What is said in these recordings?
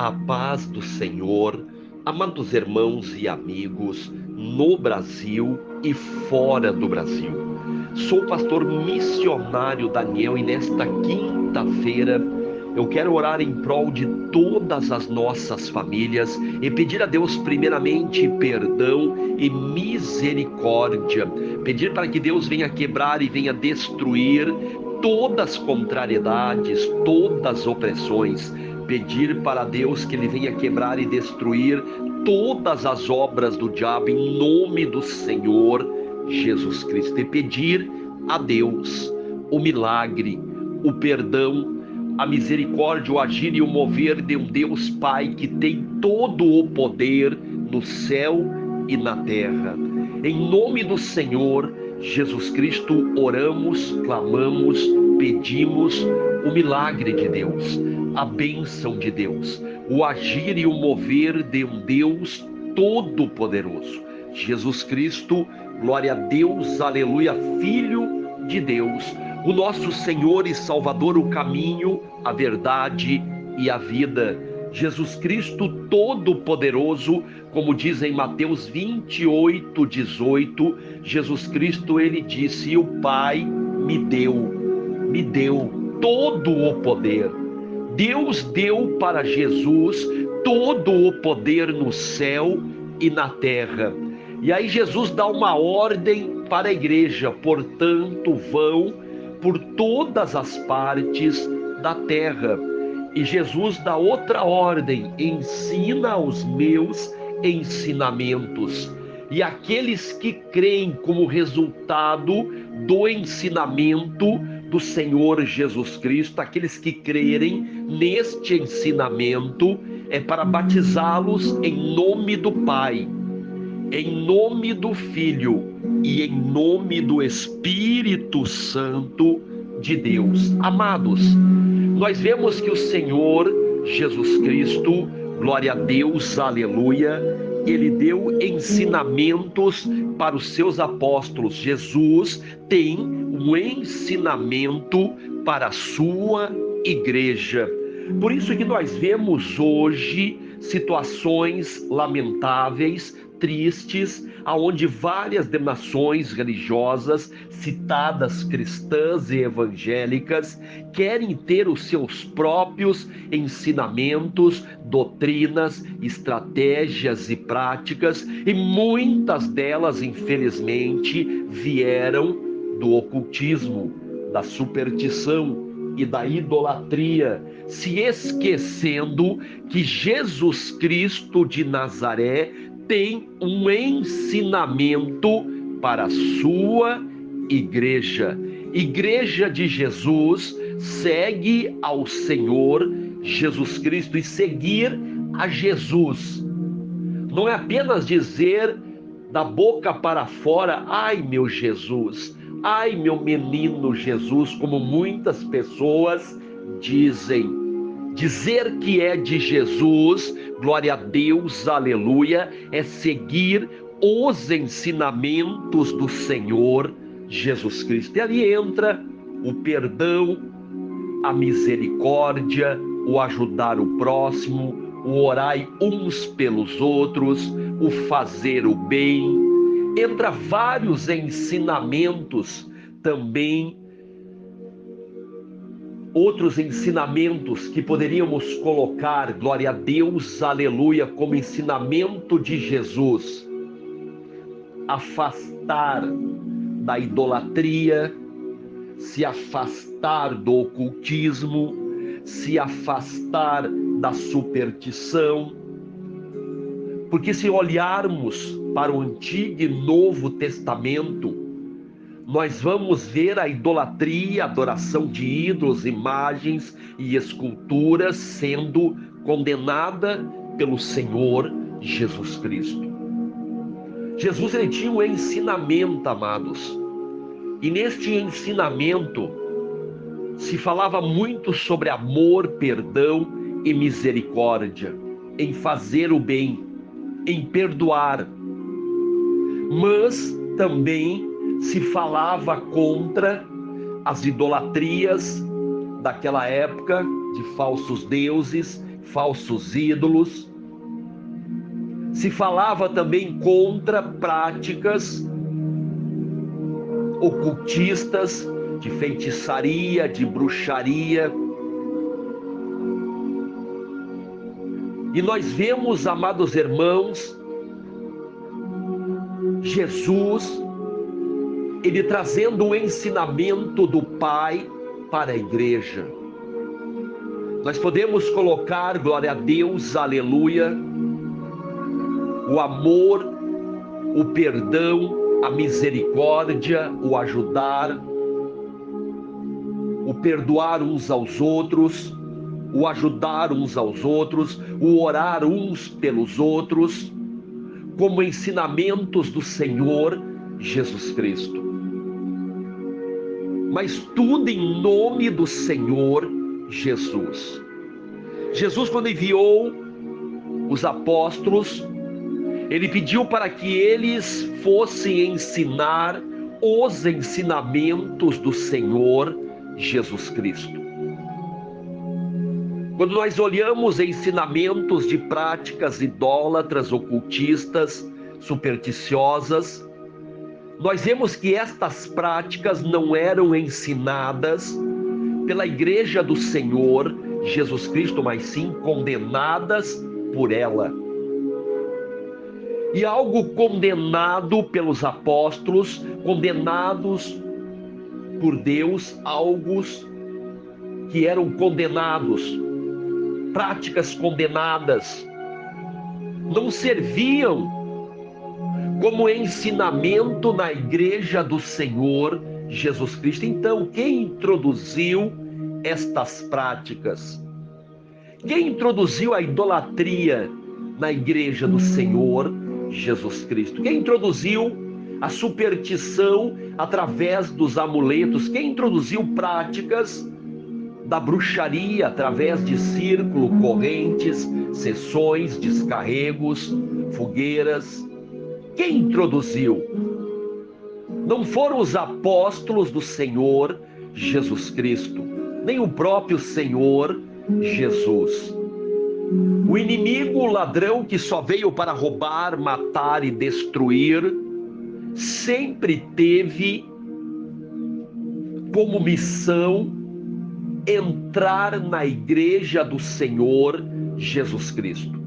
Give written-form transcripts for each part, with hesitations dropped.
A paz do Senhor, amados irmãos e amigos, no Brasil e fora do Brasil. Sou o pastor missionário Daniel e nesta quinta-feira eu quero orar em prol de todas as nossas famílias e pedir a Deus primeiramente perdão e misericórdia. Pedir para que Deus venha quebrar e venha destruir todas as contrariedades, todas as opressões. Pedir para Deus que Ele venha quebrar e destruir todas as obras do diabo em nome do Senhor Jesus Cristo. E pedir a Deus o milagre, o perdão, a misericórdia, o agir e o mover de um Deus Pai que tem todo o poder no céu e na terra. Em nome do Senhor Jesus Cristo, oramos, clamamos, pedimos o milagre de Deus, a bênção de Deus, o agir e o mover de um Deus todo-poderoso. Jesus Cristo, glória a Deus, aleluia, Filho de Deus, o nosso Senhor e Salvador, o caminho, a verdade e a vida. Jesus Cristo Todo-Poderoso, como diz em Mateus 28:18, Jesus Cristo, ele disse: o Pai me deu todo o poder. Deus deu para Jesus todo o poder no céu e na terra. E aí Jesus dá uma ordem para a igreja: portanto, vão por todas as partes da terra. E Jesus dá outra ordem: ensina os meus ensinamentos. E aqueles que creem como resultado do ensinamento do Senhor Jesus Cristo, aqueles que crerem neste ensinamento, é para batizá-los em nome do Pai, em nome do Filho e em nome do Espírito Santo de Deus. Amados, nós vemos que o Senhor Jesus Cristo, glória a Deus, aleluia, ele deu ensinamentos para os seus apóstolos. Jesus tem um ensinamento para a sua igreja. Por isso que nós vemos hoje situações lamentáveis, tristes, aonde várias denominações religiosas, citadas cristãs e evangélicas, querem ter os seus próprios ensinamentos, doutrinas, estratégias e práticas, e muitas delas, infelizmente, vieram do ocultismo, da superstição e da idolatria, se esquecendo que Jesus Cristo de Nazaré tem um ensinamento para a sua igreja. Igreja de Jesus segue ao Senhor Jesus Cristo, e seguir a Jesus não é apenas dizer da boca para fora: ai meu Jesus, ai meu menino Jesus, como muitas pessoas dizem. Dizer que é de Jesus, glória a Deus, aleluia, é seguir os ensinamentos do Senhor Jesus Cristo. E ali entra o perdão, a misericórdia, o ajudar o próximo, o orar uns pelos outros, o fazer o bem. Entra vários ensinamentos também, outros ensinamentos que poderíamos colocar, glória a Deus, aleluia, como ensinamento de Jesus: afastar da idolatria, se afastar do ocultismo, se afastar da superstição. Porque se olharmos para o Antigo e Novo Testamento, nós vamos ver a idolatria, a adoração de ídolos, imagens e esculturas sendo condenada pelo Senhor Jesus Cristo. Jesus, ele tinha um ensinamento, amados, e neste ensinamento se falava muito sobre amor, perdão e misericórdia, em fazer o bem, em perdoar, mas também se falava contra as idolatrias daquela época, de falsos deuses falsos ídolos. Se falava também contra práticas ocultistas, de feitiçaria, de bruxaria. E nós vemos, amados irmãos, Jesus, ele trazendo o ensinamento do Pai para a igreja. Nós podemos colocar, glória a Deus, aleluia, o amor, o perdão, a misericórdia, o ajudar, o perdoar uns aos outros, o ajudar uns aos outros, o orar uns pelos outros, como ensinamentos do Senhor Jesus Cristo. Mas tudo em nome do Senhor Jesus. Jesus, quando enviou os apóstolos, ele pediu para que eles fossem ensinar os ensinamentos do Senhor Jesus Cristo. Quando nós olhamos ensinamentos de práticas idólatras, ocultistas, supersticiosas, nós vemos que estas práticas não eram ensinadas pela igreja do Senhor Jesus Cristo, mas sim condenadas por ela. E algo condenado pelos apóstolos, condenados por Deus, algo que eram condenados, práticas condenadas, não serviam como ensinamento na igreja do Senhor Jesus Cristo. Então, quem introduziu estas práticas? Quem introduziu a idolatria na igreja do Senhor Jesus Cristo? Quem introduziu a superstição através dos amuletos? Quem introduziu práticas da bruxaria através de círculo, correntes, sessões, descarregos, fogueiras? Quem introduziu? Não foram os apóstolos do Senhor Jesus Cristo, nem o próprio Senhor Jesus. O inimigo, o ladrão que só veio para roubar, matar e destruir, sempre teve como missão entrar na igreja do Senhor Jesus Cristo.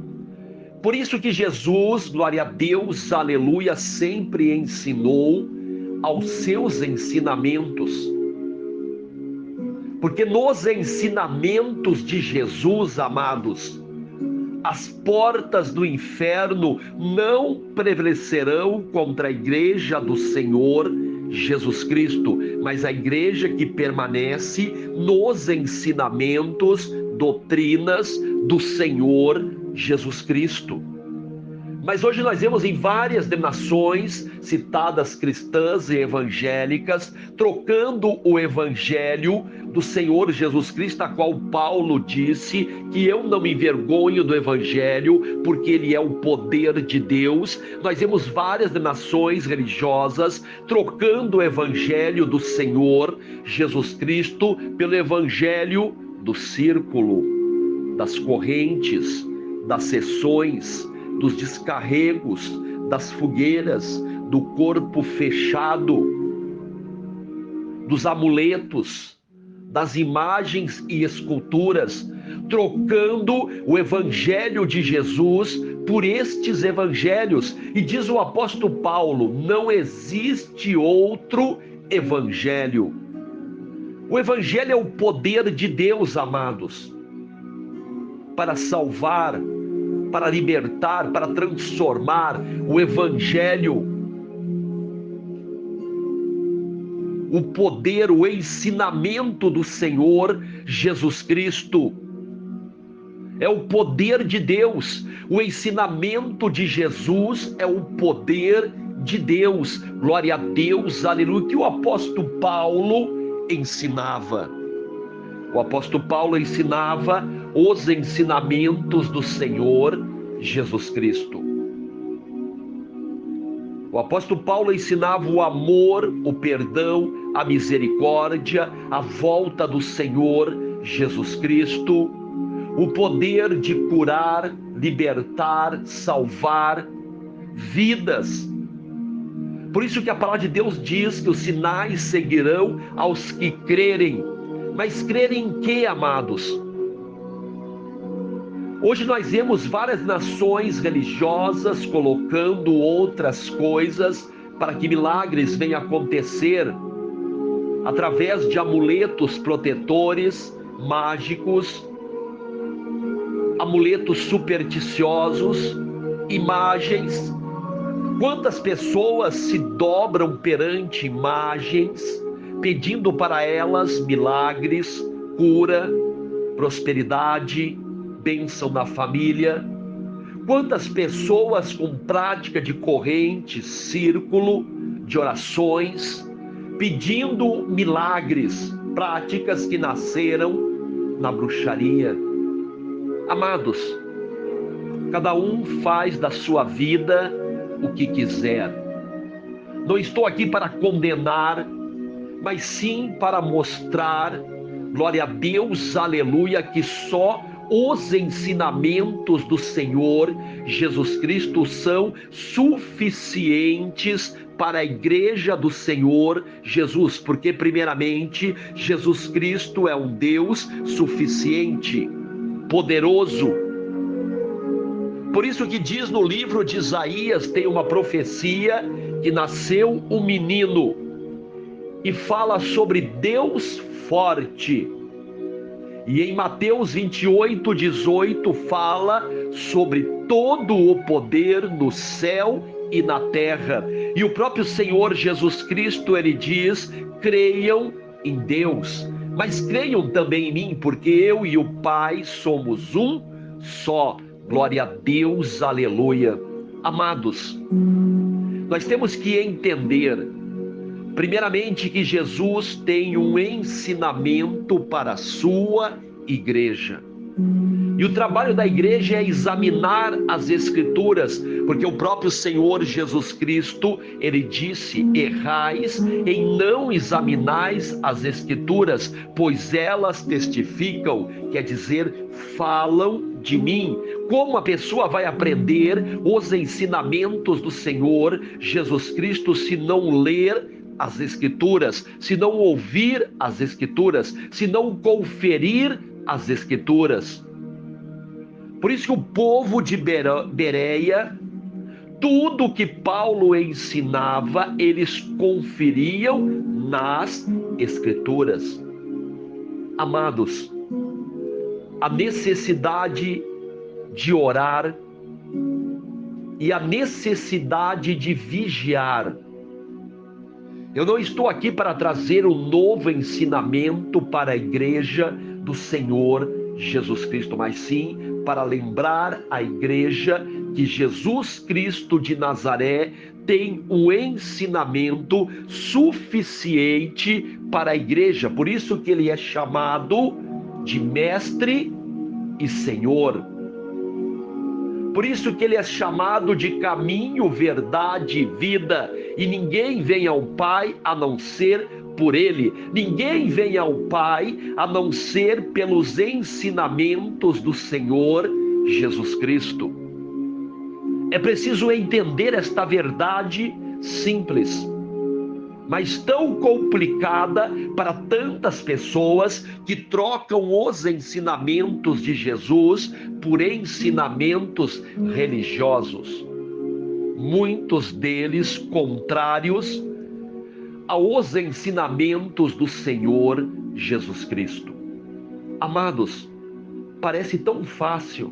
Por isso que Jesus, glória a Deus, aleluia, sempre ensinou aos seus ensinamentos. Porque nos ensinamentos de Jesus, amados, as portas do inferno não prevalecerão contra a igreja do Senhor Jesus Cristo, mas a igreja que permanece nos ensinamentos, doutrinas do Senhor Jesus Cristo. Mas hoje nós vemos em várias denominações citadas cristãs e evangélicas trocando o evangelho do Senhor Jesus Cristo, a qual Paulo disse que eu não me envergonho do evangelho, porque ele é o poder de Deus. Nós vemos várias denominações religiosas trocando o evangelho do Senhor Jesus Cristo pelo evangelho do círculo, das correntes, das sessões, dos descarregos, das fogueiras, do corpo fechado, dos amuletos, das imagens e esculturas, trocando o evangelho de Jesus por estes evangelhos. E diz o apóstolo Paulo: não existe outro evangelho. O evangelho é o poder de Deus, amados, para salvar, para libertar, para transformar. O evangelho, o poder, o ensinamento do Senhor Jesus Cristo é o poder de Deus. O ensinamento de Jesus é o poder de Deus. Glória a Deus, aleluia. Que o apóstolo Paulo ensinava. O apóstolo Paulo ensinava os ensinamentos do Senhor Jesus Cristo. O apóstolo Paulo ensinava o amor, o perdão, a misericórdia, a volta do Senhor Jesus Cristo, o poder de curar, libertar, salvar vidas. Por isso que a palavra de Deus diz que os sinais seguirão aos que crerem. Mas crerem em quê, amados? Hoje nós vemos várias nações religiosas colocando outras coisas para que milagres venham acontecer através de amuletos protetores, mágicos, amuletos supersticiosos, imagens. Quantas pessoas se dobram perante imagens, pedindo para elas milagres, cura, prosperidade, bênção na família? Quantas pessoas com prática de corrente, círculo, de orações, pedindo milagres, práticas que nasceram na bruxaria? Amados, cada um faz da sua vida o que quiser. Não estou aqui para condenar, mas sim para mostrar, glória a Deus, aleluia, que só os ensinamentos do Senhor Jesus Cristo são suficientes para a igreja do Senhor Jesus, porque primeiramente Jesus Cristo é um Deus suficiente, poderoso. Por isso que diz no livro de Isaías, tem uma profecia que nasceu um menino e fala sobre Deus forte. E em Mateus 28:18 fala sobre todo o poder no céu e na terra. E o próprio Senhor Jesus Cristo, ele diz: creiam em Deus, mas creiam também em mim, porque eu e o Pai somos um só. Glória a Deus, aleluia. Amados, nós temos que entender, primeiramente, que Jesus tem um ensinamento para a sua igreja. E o trabalho da igreja é examinar as Escrituras, porque o próprio Senhor Jesus Cristo, ele disse: errais em não examinais as Escrituras, pois elas testificam, quer dizer, falam de mim. Como a pessoa vai aprender os ensinamentos do Senhor Jesus Cristo se não ler as Escrituras, se não ouvir as Escrituras, se não conferir as Escrituras? Por isso que o povo de Bereia, tudo que Paulo ensinava, eles conferiam nas Escrituras. Amados, a necessidade de orar e a necessidade de vigiar. Eu não estou aqui para trazer um novo ensinamento para a igreja do Senhor Jesus Cristo, mas sim para lembrar a igreja que Jesus Cristo de Nazaré tem um ensinamento suficiente para a igreja. Por isso que ele é chamado de Mestre e Senhor. Por isso que ele é chamado de caminho, verdade e vida. E ninguém vem ao Pai a não ser por ele. Ninguém vem ao Pai a não ser pelos ensinamentos do Senhor Jesus Cristo. É preciso entender esta verdade simples, mas tão complicada para tantas pessoas que trocam os ensinamentos de Jesus por ensinamentos religiosos, muitos deles contrários aos ensinamentos do Senhor Jesus Cristo. Amados, parece tão fácil.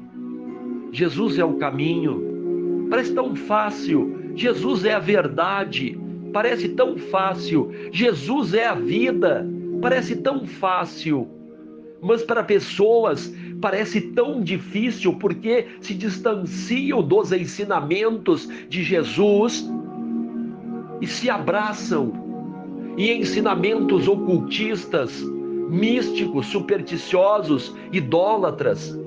Jesus é o caminho. Parece tão fácil. Jesus é a verdade. Parece tão fácil. Jesus é a vida. Parece tão fácil. Mas para pessoas parece tão difícil, porque se distanciam dos ensinamentos de Jesus e se abraçam em ensinamentos ocultistas, místicos, supersticiosos, idólatras.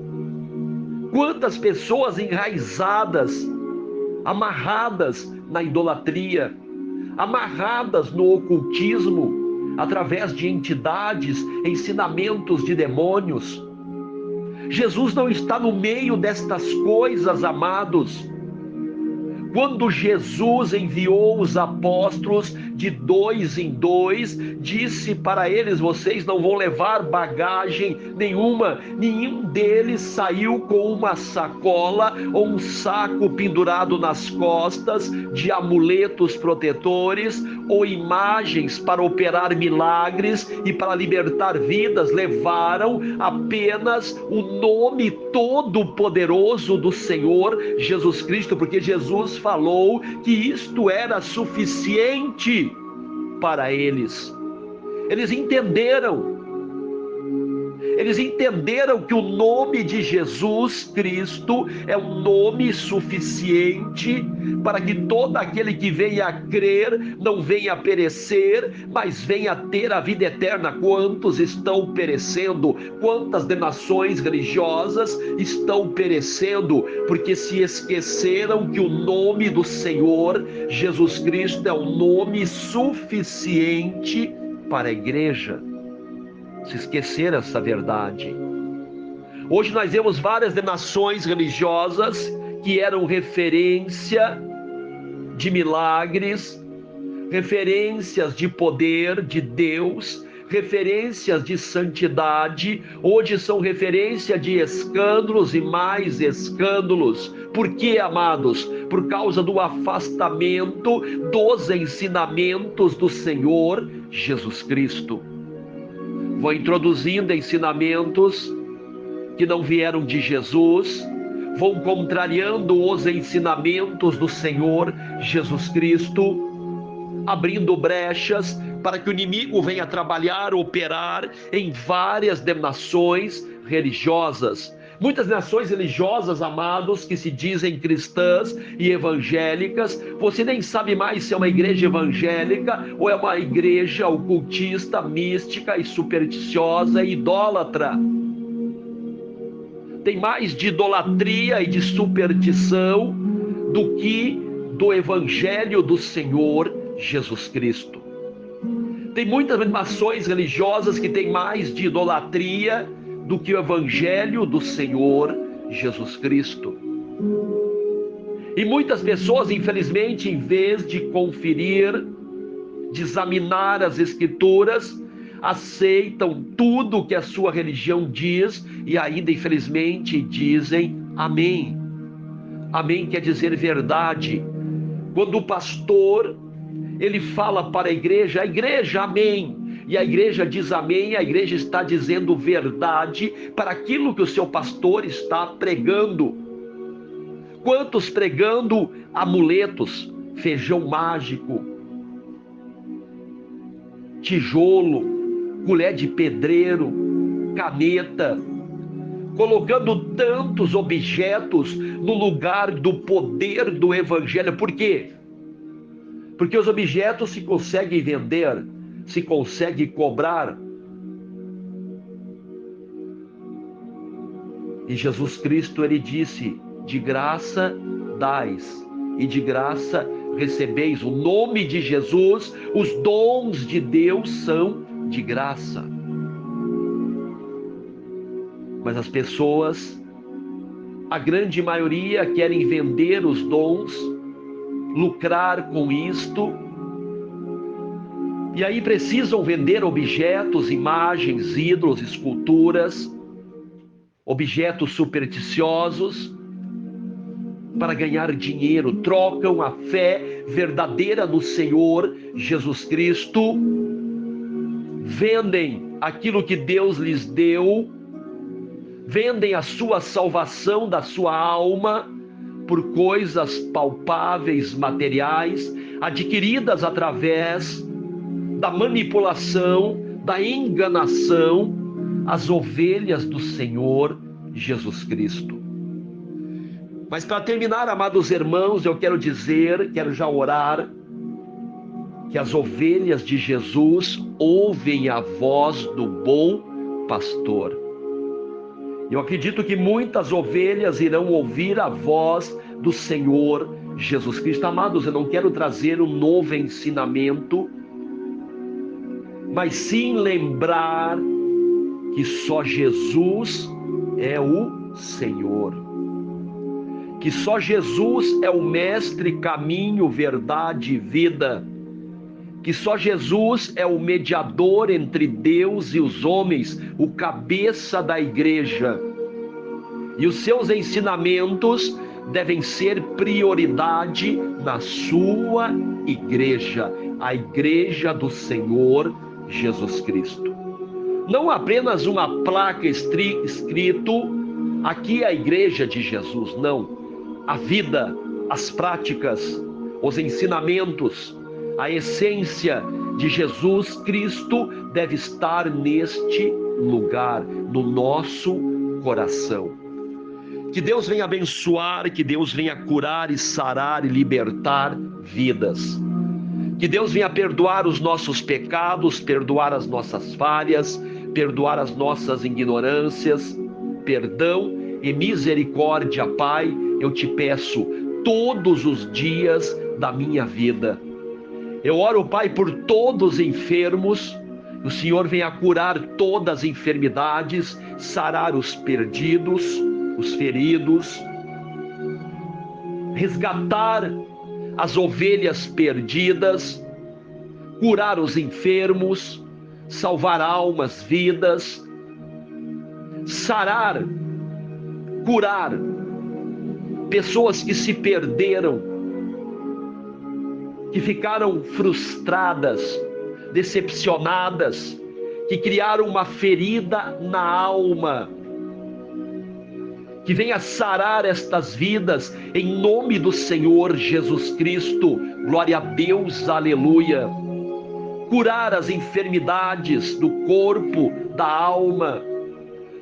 Quantas pessoas enraizadas, amarradas na idolatria, amarradas no ocultismo, através de entidades, ensinamentos de demônios. Jesus não está no meio destas coisas, amados. Quando Jesus enviou os apóstolos de 2 em 2, disse para eles: vocês não vão levar bagagem nenhuma. Nenhum deles saiu com uma sacola ou um saco pendurado nas costas de amuletos protetores ou imagens para operar milagres e para libertar vidas. Levaram apenas o nome todo-poderoso do Senhor Jesus Cristo, porque Jesus falou que isto era suficiente para eles. Eles entenderam que o nome de Jesus Cristo é um nome suficiente para que todo aquele que venha a crer não venha a perecer, mas venha a ter a vida eterna. Quantos estão perecendo? Quantas nações religiosas estão perecendo? Porque se esqueceram que o nome do Senhor Jesus Cristo é um nome suficiente para a igreja. Se esquecer essa verdade. Hoje nós vemos várias denominações religiosas que eram referência de milagres, referências de poder de Deus, referências de santidade. Hoje são referência de escândalos e mais escândalos. Por quê, amados? Por causa do afastamento dos ensinamentos do Senhor Jesus Cristo. Vão introduzindo ensinamentos que não vieram de Jesus, vão contrariando os ensinamentos do Senhor Jesus Cristo, abrindo brechas para que o inimigo venha trabalhar, operar em várias denominações religiosas. Muitas nações religiosas, amados, que se dizem cristãs e evangélicas, você nem sabe mais se é uma igreja evangélica ou é uma igreja ocultista, mística e supersticiosa e idólatra. Tem mais de idolatria e de superstição do que do evangelho do Senhor Jesus Cristo. Tem muitas nações religiosas que têm mais de idolatria do que o evangelho do Senhor Jesus Cristo. E muitas pessoas, infelizmente, em vez de conferir, de examinar as escrituras, aceitam tudo que a sua religião diz e ainda, infelizmente, dizem amém. Amém quer dizer verdade. Quando o pastor, ele fala para a igreja amém. E a igreja diz amém, a igreja está dizendo verdade para aquilo que o seu pastor está pregando. Quantos pregando amuletos, feijão mágico, tijolo, colher de pedreiro, caneta, colocando tantos objetos no lugar do poder do evangelho. Por quê? Porque os objetos se conseguem vender, se consegue cobrar. E Jesus Cristo, ele disse: de graça dais e de graça recebeis. O nome de Jesus, os dons de Deus são de graça. Mas as pessoas, a grande maioria, querem vender os dons, lucrar com isto. E aí precisam vender objetos, imagens, ídolos, esculturas, objetos supersticiosos para ganhar dinheiro. Trocam a fé verdadeira no Senhor Jesus Cristo, vendem aquilo que Deus lhes deu, vendem a sua salvação da sua alma por coisas palpáveis, materiais, adquiridas através da manipulação, da enganação, as ovelhas do Senhor Jesus Cristo. Mas para terminar, amados irmãos, eu quero já orar, que as ovelhas de Jesus ouvem a voz do bom pastor. Eu acredito que muitas ovelhas irão ouvir a voz do Senhor Jesus Cristo. Amados, eu não quero trazer um novo ensinamento, mas sim lembrar que só Jesus é o Senhor. Que só Jesus é o mestre, caminho, verdade e vida. Que só Jesus é o mediador entre Deus e os homens, o cabeça da igreja. E os seus ensinamentos devem ser prioridade na sua igreja, a igreja do Senhor Jesus Cristo. Não apenas uma placa escrito, aqui é a igreja de Jesus, não. A vida, as práticas, os ensinamentos, a essência de Jesus Cristo deve estar neste lugar, no nosso coração. Que Deus venha abençoar, que Deus venha curar e sarar e libertar vidas. Que Deus venha perdoar os nossos pecados, perdoar as nossas falhas, perdoar as nossas ignorâncias. Perdão e misericórdia, Pai, eu te peço todos os dias da minha vida. Eu oro, Pai, por todos os enfermos. O Senhor venha curar todas as enfermidades, sarar os perdidos, os feridos, resgatar as ovelhas perdidas, curar os enfermos, salvar almas, vidas, sarar, curar pessoas que se perderam, que ficaram frustradas, decepcionadas, que criaram uma ferida na alma. Que venha sarar estas vidas em nome do Senhor Jesus Cristo. Glória a Deus, aleluia. Curar as enfermidades do corpo, da alma,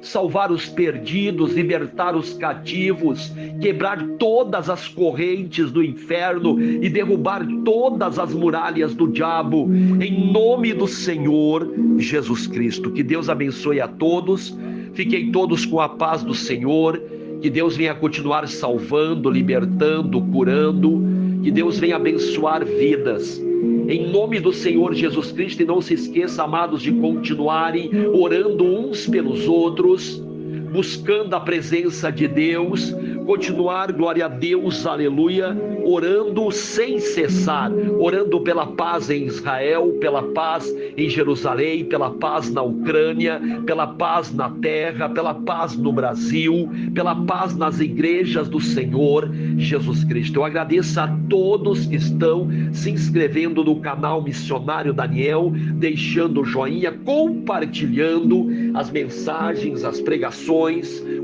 salvar os perdidos, libertar os cativos, quebrar todas as correntes do inferno e derrubar todas as muralhas do diabo, em nome do Senhor Jesus Cristo. Que Deus abençoe a todos, fiquem todos com a paz do Senhor, que Deus venha continuar salvando, libertando, curando, que Deus venha abençoar vidas, em nome do Senhor Jesus Cristo. E não se esqueça, amados, de continuarem orando uns pelos outros, buscando a presença de Deus, continuar, glória a Deus, aleluia, orando sem cessar, orando pela paz em Israel, pela paz em Jerusalém, pela paz na Ucrânia, pela paz na terra, pela paz no Brasil, pela paz nas igrejas do Senhor Jesus Cristo. Eu agradeço a todos que estão se inscrevendo no canal Missionário Daniel, deixando o joinha, compartilhando as mensagens, as pregações,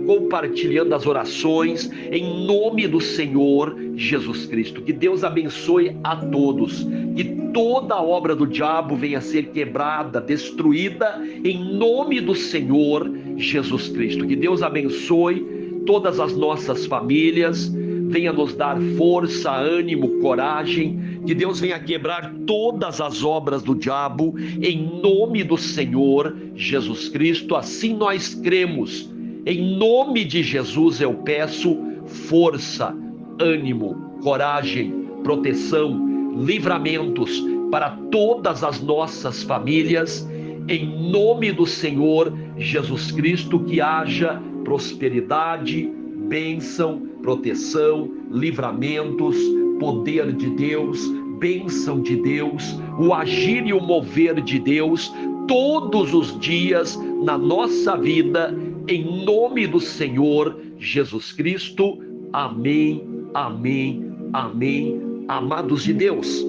compartilhando as orações, em nome do Senhor Jesus Cristo. Que Deus abençoe a todos, que toda a obra do diabo venha a ser quebrada, destruída, em nome do Senhor Jesus Cristo. Que Deus abençoe todas as nossas famílias, venha nos dar força, ânimo, coragem. Que Deus venha quebrar todas as obras do diabo, em nome do Senhor Jesus Cristo. Assim nós cremos. Em nome de Jesus eu peço força, ânimo, coragem, proteção, livramentos para todas as nossas famílias, em nome do Senhor Jesus Cristo. Que haja prosperidade, bênção, proteção, livramentos, poder de Deus, bênção de Deus, o agir e o mover de Deus todos os dias na nossa vida, em nome do Senhor Jesus Cristo. Amém, amém, amém. Amados de Deus,